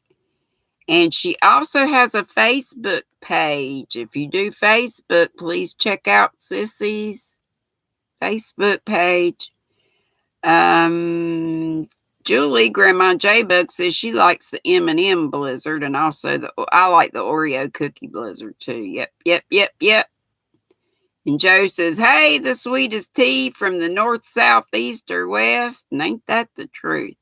And she also has a Facebook page. If you do Facebook, please check out Sissy's Facebook page. Julie, Grandma J-Bug, says she likes the M&M Blizzard, and also I like the Oreo Cookie Blizzard too. Yep. And Joe says, hey, the sweetest tea from the north, south, east, or west. And ain't that the truth?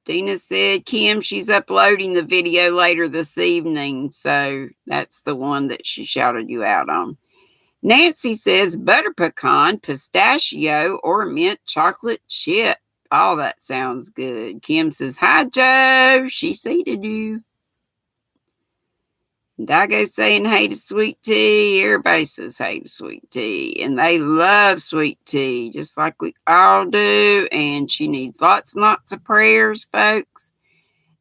Dina said, Kim, she's uploading the video later this evening. So that's the one that she shouted you out on. Nancy says, butter pecan, pistachio, or mint chocolate chip. Oh, that sounds good. Kim says, hi, Joe. She seated you. Dago saying hey to sweet tea. Everybody says hey to sweet tea. And they love sweet tea, just like we all do. And she needs lots and lots of prayers, folks.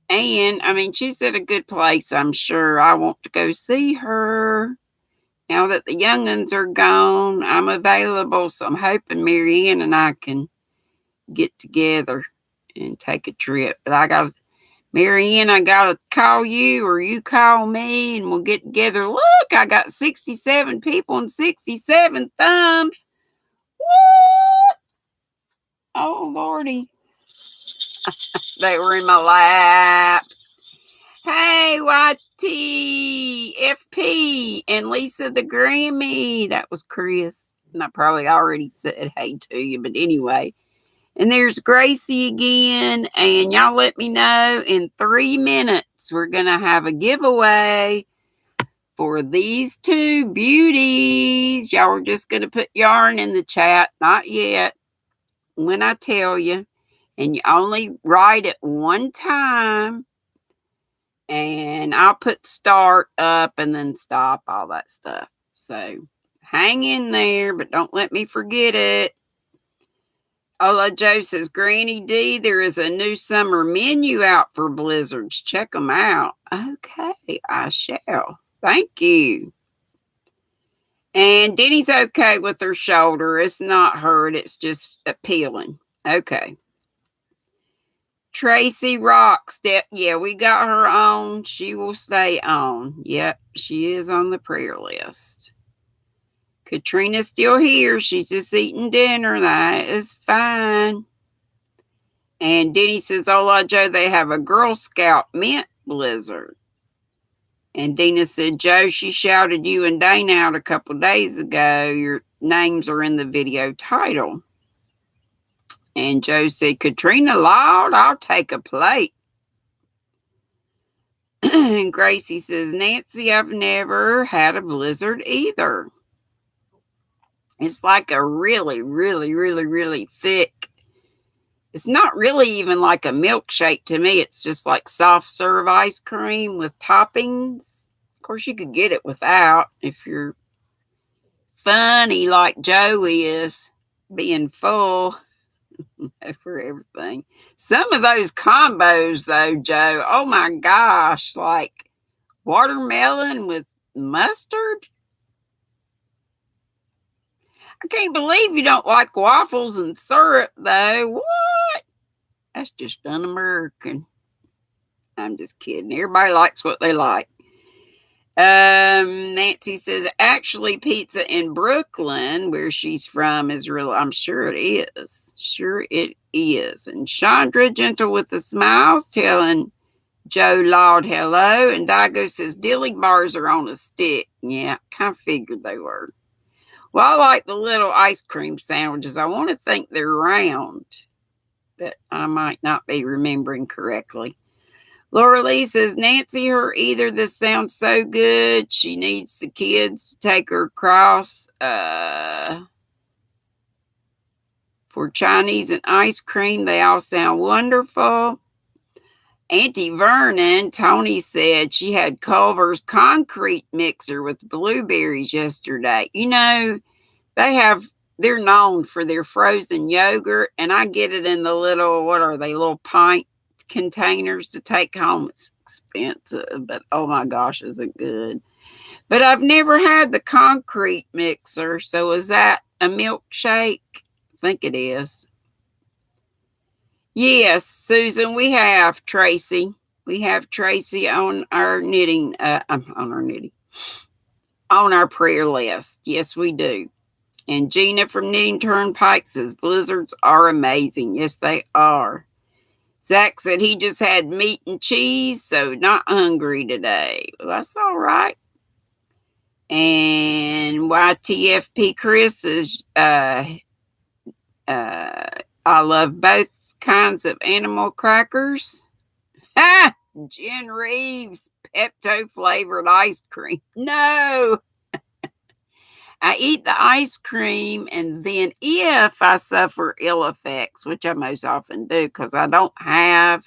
And, I mean, she's at a good place, I'm sure. I want to go see her. Now that the young'uns are gone, I'm available. So I'm hoping Mary Ann and I can get together and take a trip. But Mary Ann, I gotta call you or you call me and we'll get together. Look, I got 67 people and 67 thumbs. What? Oh, Lordy. They were in my lap. Hey, YT, FP, and Lisa the Grammy. That was Chris. And I probably already said hey to you, but anyway. And there's Gracie again. And y'all let me know in 3 minutes. We're going to have a giveaway for these two beauties. Y'all are just going to put yarn in the chat. Not yet. When I tell you. And you only write it one time. And I'll put start up and then stop, all that stuff. So hang in there, but don't let me forget it. Ola Joe says, GrannyDee, there is a new summer menu out for blizzards. Check them out. Okay, I shall. Thank you. And Denny's okay with her shoulder. It's not hurt. It's just peeling. Okay. Tracy rocks. Yeah, we got her on. She will stay on. Yep, she is on the prayer list. Katrina's still here. She's just eating dinner. That is fine. And Denny says, hola, Joe, they have a Girl Scout mint blizzard. And Dina said, Joe, she shouted you and Dana out a couple days ago. Your names are in the video title. And Joe said, Katrina Loud, I'll take a plate. And Gracie says, Nancy, I've never had a blizzard either. It's like a really, really, really, really thick. It's not really even like a milkshake to me. It's just like soft serve ice cream with toppings. Of course, you could get it without if you're funny like Joe is, being full for everything. Some of those combos, though, Joe, oh my gosh, like watermelon with mustard. I can't believe you don't like waffles and syrup, though. What? That's just un-American. I'm just kidding. Everybody likes what they like. Nancy says, actually, pizza in Brooklyn, where she's from, is real. I'm sure it is. Sure it is. And Chandra, gentle with the smiles, telling Joe Laud hello. And Dago says, dilly bars are on a stick. Yeah, kind of figured they were. Well, I like the little ice cream sandwiches. I want to think they're round, but I might not be remembering correctly. Laura Lee says, Nancy, her either. This sounds so good. She needs the kids to take her across for For Chinese and ice cream, they all sound wonderful. Auntie Vernon, Tony said she had Culver's concrete mixer with blueberries yesterday. You know, they're known for their frozen yogurt, and I get it in the little, what are they, little pint containers to take home. It's expensive, but oh my gosh, is it good. But I've never had the concrete mixer, so is that a milkshake? I think it is. Yes, Susan, we have Tracy. We have Tracy on our knitting, on our prayer list. Yes, we do. And Gina from Knitting Turnpike says blizzards are amazing. Yes, they are. Zach said he just had meat and cheese, so not hungry today. Well, that's all right. And YTFP Chris is, I love both kinds of animal crackers. Ah, Jen Reeves, Pepto flavored ice cream. No. I eat the ice cream, and then if I suffer ill effects, which I most often do because I don't have,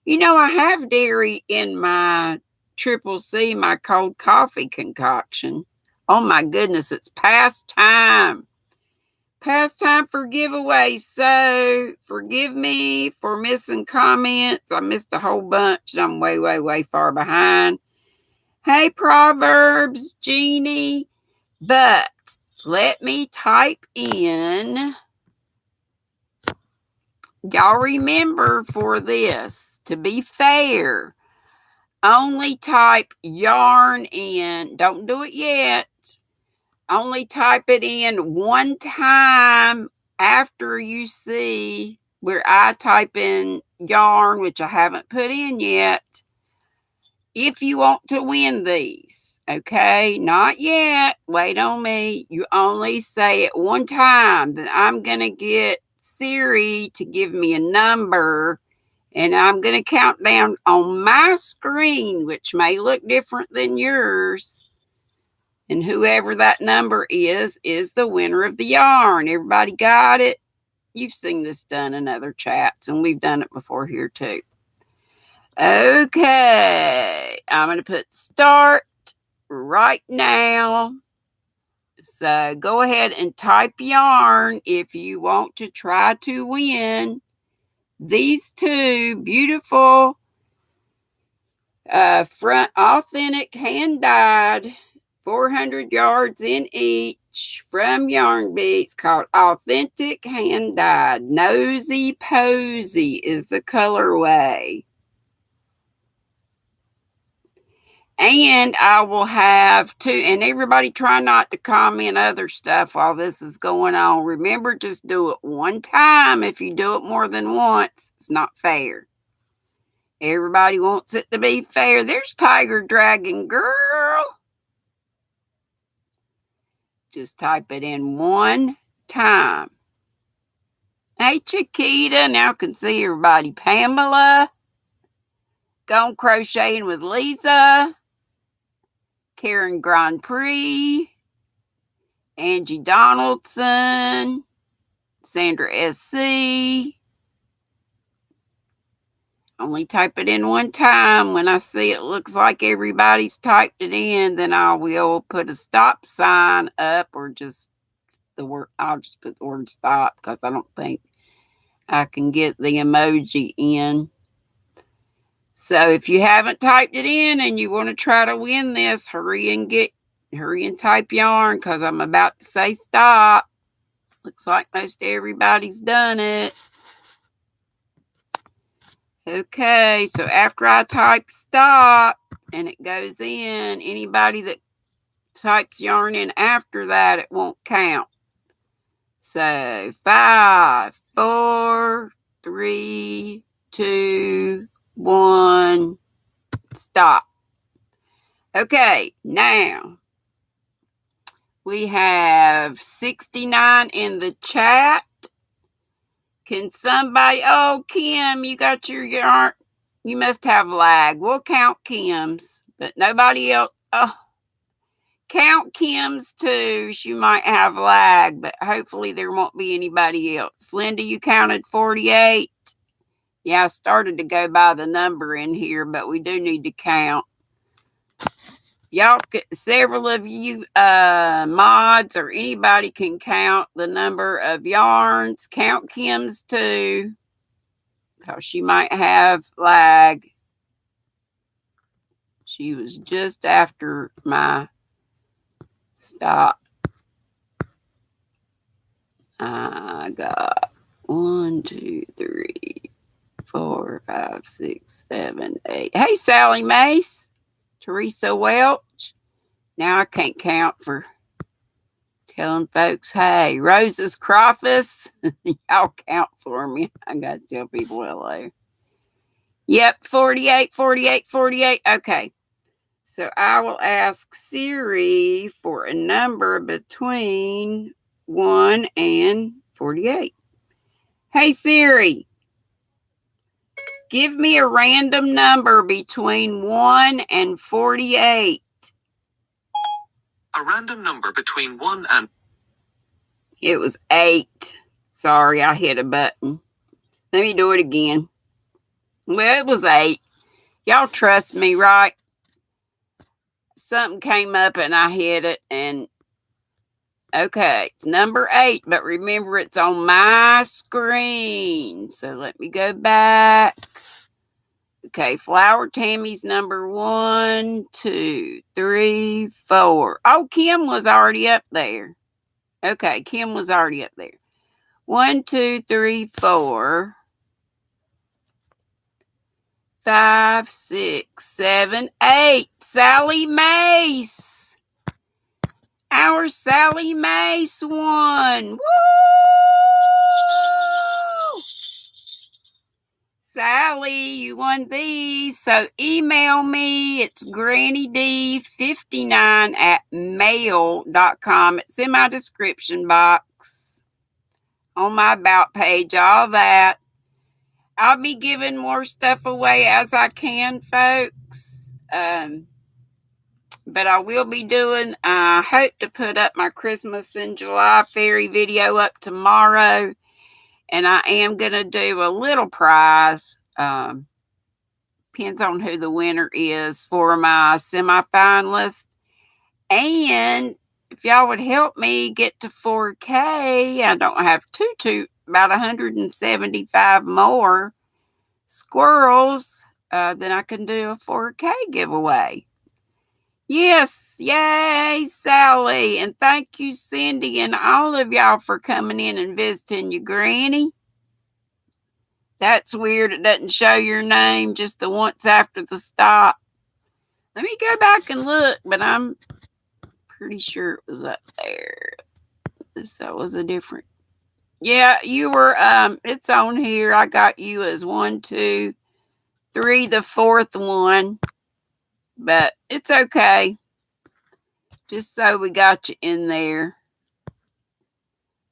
I have dairy in my Triple C, my cold coffee concoction. Oh my goodness, it's past time. Past time for giveaways. So forgive me for missing comments. I missed a whole bunch. I'm way, way, way far behind. Hey, Proverbs, Jeannie. But let me type in. Y'all remember for this, to be fair, only type yarn in. Don't do it yet. Only type it in one time after you see where I type in yarn, which I haven't put in yet, if you want to win these. Okay, not yet. Wait on me. You only say it one time. Then I'm going to get Siri to give me a number, and I'm going to count down on my screen, which may look different than yours. And whoever that number is the winner of the yarn. Everybody got it? You've seen this done in other chats, and we've done it before here too. Okay, I'm going to put start right now. So go ahead and type yarn if you want to try to win these two beautiful front authentic hand dyed 400 yards in each from Yarn Beats called Authentic Hand Dyed. Nosy Posy is the colorway. And I will have two, and everybody try not to comment other stuff while this is going on. Remember, just do it one time. If you do it more than once, it's not fair. Everybody wants it to be fair. There's Tiger Dragon Girl. Just type it in one time. Hey, Chiquita. Now I can see everybody. Pamela. Gone Crocheting with Lisa. Karen Grand Prix, Angie Donaldson, Sandra SC. Only type it in one time. When I see it looks like everybody's typed it in, then I will put a stop sign up, or just the word. I'll just put the word stop because I don't think I can get the emoji in. So if you haven't typed it in and you want to try to win this, hurry and type yarn because I'm about to say stop. Looks like most everybody's done it. Okay, so after I type stop and it goes in, anybody that types yarn in after that, it won't count. So 5, 4, 3, 2, 1, stop. Okay, now we have 69 in the chat. Can somebody, oh, Kim, you got your yarn. You must have lag. We'll count Kim's, but nobody else. Oh, Count Kim's too. She might have lag, but hopefully there won't be anybody else. Linda, you counted 48. Yeah, I started to go by the number in here, but we do need to count. Y'all, several of you mods or anybody can count the number of yarns. Count Kim's too, because she might have lag. She was just after my stop. I got 1, 2, 3, 4, 5, 6, 7, 8. Hey, Sally Mace, Teresa Welch. Now I can't count for telling folks, hey, Rose's Crawfus. Y'all count for me. I got to tell people hello. Yep, 48, 48, 48. Okay. So I will ask Siri for a number between 1 and 48. Hey, Siri, give me a random number between 1 and 48. A random number between 1 and... It was 8. Sorry, I hit a button. Let me do it again. Well, it was 8. Y'all trust me, right? Something came up and I hit it, and okay, it's number 8, but remember it's on my screen. So let me go back. Okay, Flower Tammy's number 1, 2, 3, 4. Oh, Kim was already up there. Okay, Kim was already up there. 1, 2, 3, 4, 5, 6, 7, 8. Sally Mace. Our Sally Mace won. Woo! Sally, you won these. So email me. It's GrannyDee59@mail.com. It's in my description box. On my about page, all that. I'll be giving more stuff away as I can, folks. But I will be doing, I hope to put up my Christmas in July fairy video up tomorrow. And I am going to do a little prize. Depends on who the winner is for my semifinalist. And if y'all would help me get to 4K, I don't have about 175 more squirrels, then I can do a 4K giveaway. Yes, yay, Sally. And thank you, Cindy, and all of y'all for coming in and visiting your granny. That's weird. It doesn't show your name, just the once after the stop. Let me go back and look, but I'm pretty sure it was up there. That was a different. Yeah, you were, it's on here. I got you as 1, 2, 3, the 4th one. But it's okay. Just so we got you in there.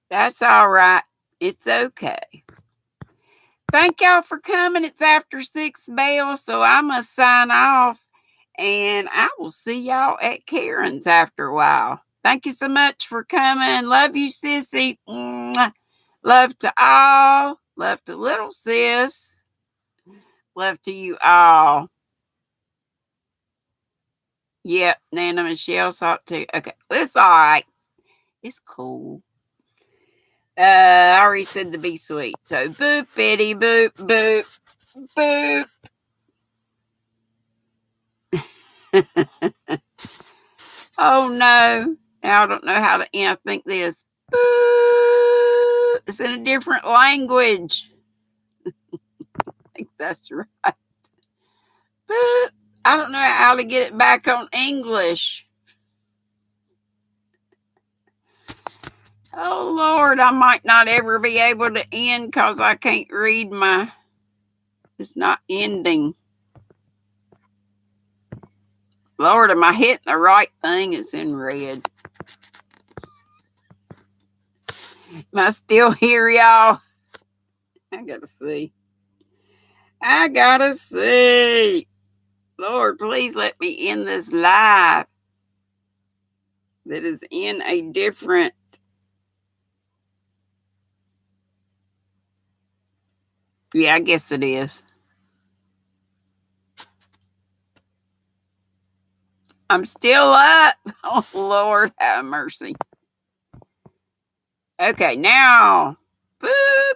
That's all right. It's okay. Thank y'all for coming. It's after 6 bells, so I must sign off. And I will see y'all at Karen's after a while. Thank you so much for coming. Love you, sissy. Mwah. Love to all. Love to little sis. Love to you all. Yep, Nana Michelle's hot too. Okay, it's all right. It's cool. I already said to be sweet. So boop, bitty, boop, boop, boop. Oh no. Now I don't know how to end. I think this. Boop. It's in a different language. I think that's right. Boop. I don't know how to get it back on English. Oh Lord, I might not ever be able to end because I can't read my. It's not ending. Lord, am I hitting the right thing? It's in red. Am I still here, y'all? I gotta see. Lord, please let me end this live. that is in a different yeah, I guess it is. I'm still up. Oh, Lord, have mercy. Okay, now, boop.